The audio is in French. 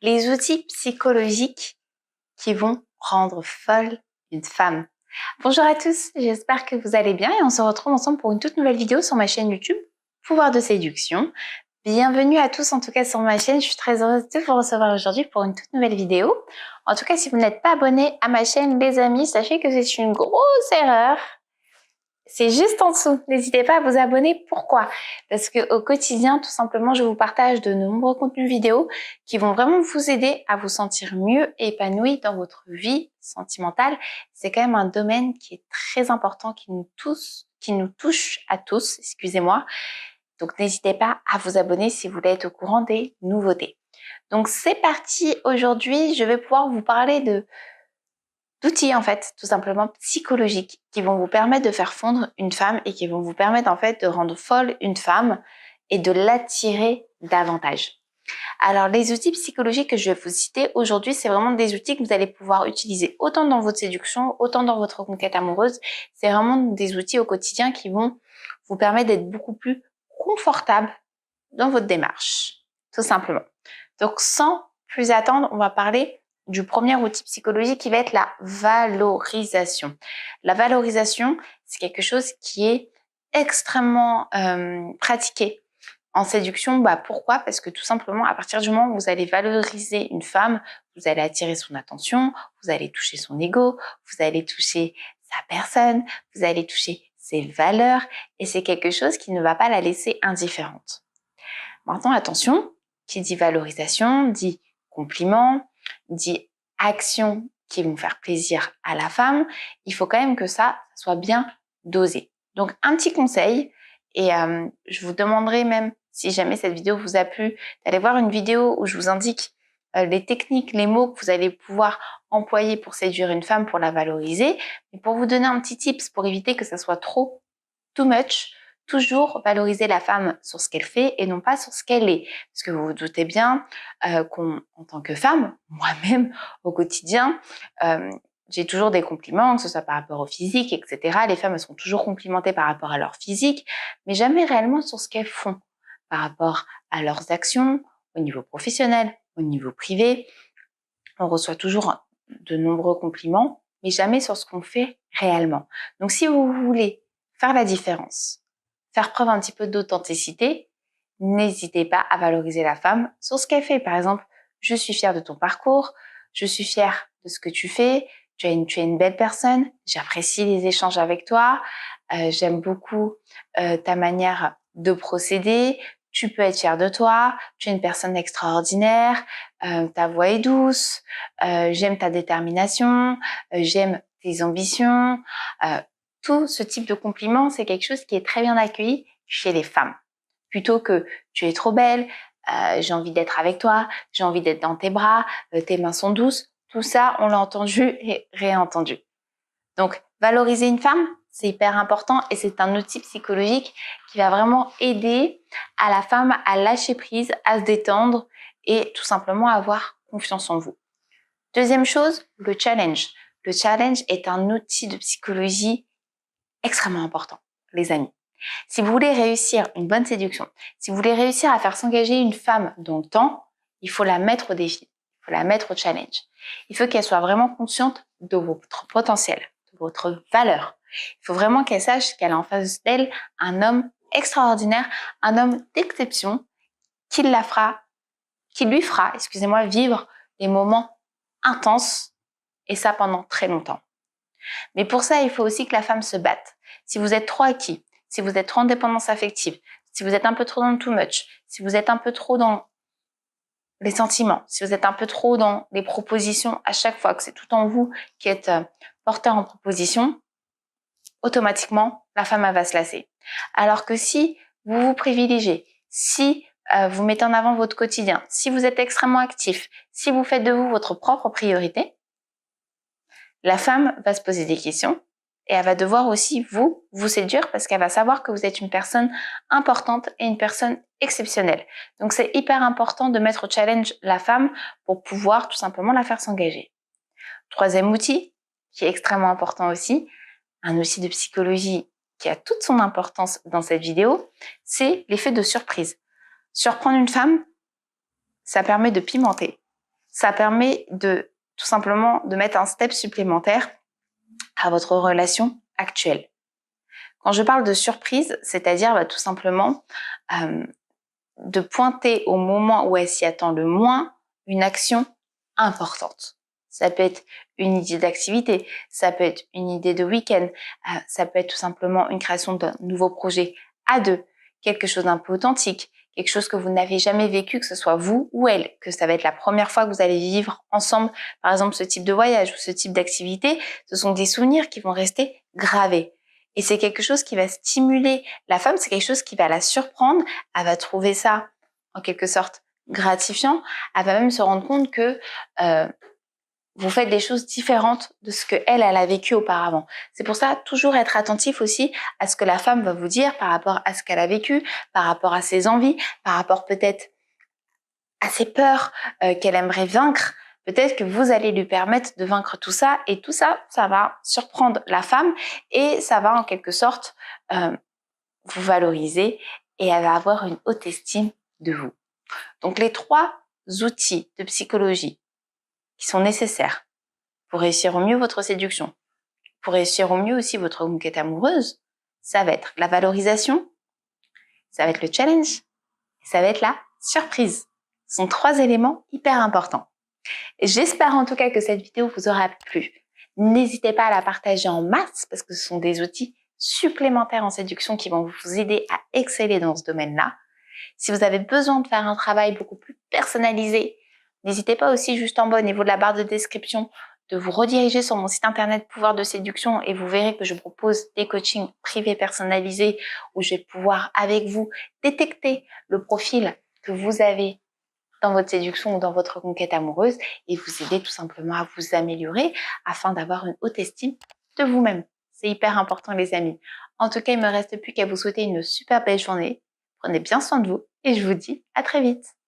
les outils psychologiques qui vont rendre folle une femme. Bonjour à tous, j'espère que vous allez bien et on se retrouve ensemble pour une toute nouvelle vidéo sur ma chaîne YouTube Pouvoir de séduction. Bienvenue à tous en tout cas sur ma chaîne, je suis très heureuse de vous recevoir aujourd'hui pour une toute nouvelle vidéo. En tout cas, si vous n'êtes pas abonné à ma chaîne, les amis, sachez que c'est une grosse erreur. C'est juste en dessous. N'hésitez pas à vous abonner. Pourquoi? Parce que au quotidien, tout simplement, je vous partage de nombreux contenus vidéo qui vont vraiment vous aider à vous sentir mieux et épanoui dans votre vie sentimentale. C'est quand même un domaine qui est très important, qui nous touche à tous, excusez-moi. Donc, n'hésitez pas à vous abonner si vous voulez être au courant des nouveautés. Donc, c'est parti. Aujourd'hui, je vais pouvoir vous parler d'outils en fait, tout simplement psychologiques, qui vont vous permettre de faire fondre une femme et qui vont vous permettre en fait de rendre folle une femme et de l'attirer davantage. Alors les outils psychologiques que je vais vous citer aujourd'hui, c'est vraiment des outils que vous allez pouvoir utiliser autant dans votre séduction, autant dans votre conquête amoureuse. C'est vraiment des outils au quotidien qui vont vous permettre d'être beaucoup plus confortable dans votre démarche, tout simplement. Donc sans plus attendre, on va parler du premier outil psychologique qui va être la valorisation. La valorisation, c'est quelque chose qui est extrêmement pratiqué en séduction. Pourquoi? Parce que tout simplement, à partir du moment où vous allez valoriser une femme, vous allez attirer son attention, vous allez toucher son ego, vous allez toucher sa personne, vous allez toucher ses valeurs et c'est quelque chose qui ne va pas la laisser indifférente. Maintenant, attention, qui dit valorisation, dit compliment, dit action qui vont faire plaisir à la femme. Il faut quand même que ça soit bien dosé. Donc, un petit conseil, et je vous demanderai même, si jamais cette vidéo vous a plu, d'aller voir une vidéo où je vous indique les techniques, les mots que vous allez pouvoir employer pour séduire une femme, pour la valoriser. Mais pour vous donner un petit tips pour éviter que ça soit trop too much, toujours valoriser la femme sur ce qu'elle fait et non pas sur ce qu'elle est. Parce que vous vous doutez bien qu'en tant que femme, moi-même au quotidien, j'ai toujours des compliments, que ce soit par rapport au physique, etc. Les femmes elles sont toujours complimentées par rapport à leur physique, mais jamais réellement sur ce qu'elles font, par rapport à leurs actions, au niveau professionnel, au niveau privé. On reçoit toujours de nombreux compliments, mais jamais sur ce qu'on fait réellement. Donc si vous voulez faire la différence, faire preuve un petit peu d'authenticité, n'hésitez pas à valoriser la femme sur ce qu'elle fait. Par exemple, je suis fière de ton parcours, je suis fière de ce que tu fais, tu es une belle personne, j'apprécie les échanges avec toi, j'aime beaucoup ta manière de procéder, tu peux être fière de toi, tu es une personne extraordinaire, ta voix est douce, j'aime ta détermination, j'aime tes ambitions. Tout ce type de compliment, c'est quelque chose qui est très bien accueilli chez les femmes. Plutôt que tu es trop belle, j'ai envie d'être avec toi, j'ai envie d'être dans tes bras, tes mains sont douces. Tout ça, on l'a entendu et réentendu. Donc, valoriser une femme, c'est hyper important et c'est un outil psychologique qui va vraiment aider à la femme à lâcher prise, à se détendre et tout simplement à avoir confiance en vous. Deuxième chose, le challenge. Le challenge est un outil de psychologie extrêmement important, les amis. Si vous voulez réussir une bonne séduction, si vous voulez réussir à faire s'engager une femme dans le temps, il faut la mettre au défi, il faut la mettre au challenge. Il faut qu'elle soit vraiment consciente de votre potentiel, de votre valeur. Il faut vraiment qu'elle sache qu'elle a en face d'elle un homme extraordinaire, un homme d'exception qui lui fera, vivre des moments intenses et ça pendant très longtemps. Mais pour ça, il faut aussi que la femme se batte. Si vous êtes trop acquis, si vous êtes trop en dépendance affective, si vous êtes un peu trop dans le too much, si vous êtes un peu trop dans les sentiments, si vous êtes un peu trop dans les propositions à chaque fois, que c'est tout en vous qui êtes porteur en proposition, automatiquement, la femme elle va se lasser. Alors que si vous vous privilégiez, si vous mettez en avant votre quotidien, si vous êtes extrêmement actif, si vous faites de vous votre propre priorité, la femme va se poser des questions et elle va devoir aussi vous séduire parce qu'elle va savoir que vous êtes une personne importante et une personne exceptionnelle. Donc c'est hyper important de mettre au challenge la femme pour pouvoir tout simplement la faire s'engager. Troisième outil, qui est extrêmement important aussi, un outil de psychologie qui a toute son importance dans cette vidéo, c'est l'effet de surprise. Surprendre une femme, ça permet de pimenter, ça permet de tout simplement de mettre un step supplémentaire à votre relation actuelle. Quand je parle de surprise, c'est-à-dire tout simplement de pointer au moment où elle s'y attend le moins une action importante. Ça peut être une idée d'activité, ça peut être une idée de week-end, ça peut être tout simplement une création d'un nouveau projet à deux, quelque chose d'un peu authentique, quelque chose que vous n'avez jamais vécu, que ce soit vous ou elle, que ça va être la première fois que vous allez vivre ensemble, par exemple ce type de voyage ou ce type d'activité, ce sont des souvenirs qui vont rester gravés. Et c'est quelque chose qui va stimuler la femme, c'est quelque chose qui va la surprendre, elle va trouver ça en quelque sorte gratifiant, elle va même se rendre compte que vous faites des choses différentes de ce que elle a vécu auparavant. C'est pour ça, toujours être attentif aussi à ce que la femme va vous dire par rapport à ce qu'elle a vécu, par rapport à ses envies, par rapport peut-être à ses peurs qu'elle aimerait vaincre. Peut-être que vous allez lui permettre de vaincre tout ça et tout ça, ça va surprendre la femme et ça va en quelque sorte vous valoriser et elle va avoir une haute estime de vous. Donc les 3 outils de psychologie qui sont nécessaires pour réussir au mieux votre séduction, pour réussir au mieux aussi votre conquête amoureuse, ça va être la valorisation, ça va être le challenge, et ça va être la surprise. Ce sont 3 éléments hyper importants. J'espère en tout cas que cette vidéo vous aura plu. N'hésitez pas à la partager en masse parce que ce sont des outils supplémentaires en séduction qui vont vous aider à exceller dans ce domaine-là. Si vous avez besoin de faire un travail beaucoup plus personnalisé, n'hésitez pas aussi juste en bas au niveau de la barre de description de vous rediriger sur mon site internet Pouvoir de Séduction et vous verrez que je propose des coachings privés personnalisés où je vais pouvoir avec vous détecter le profil que vous avez dans votre séduction ou dans votre conquête amoureuse et vous aider tout simplement à vous améliorer afin d'avoir une haute estime de vous-même. C'est hyper important les amis. En tout cas, il ne me reste plus qu'à vous souhaiter une super belle journée. Prenez bien soin de vous et je vous dis à très vite.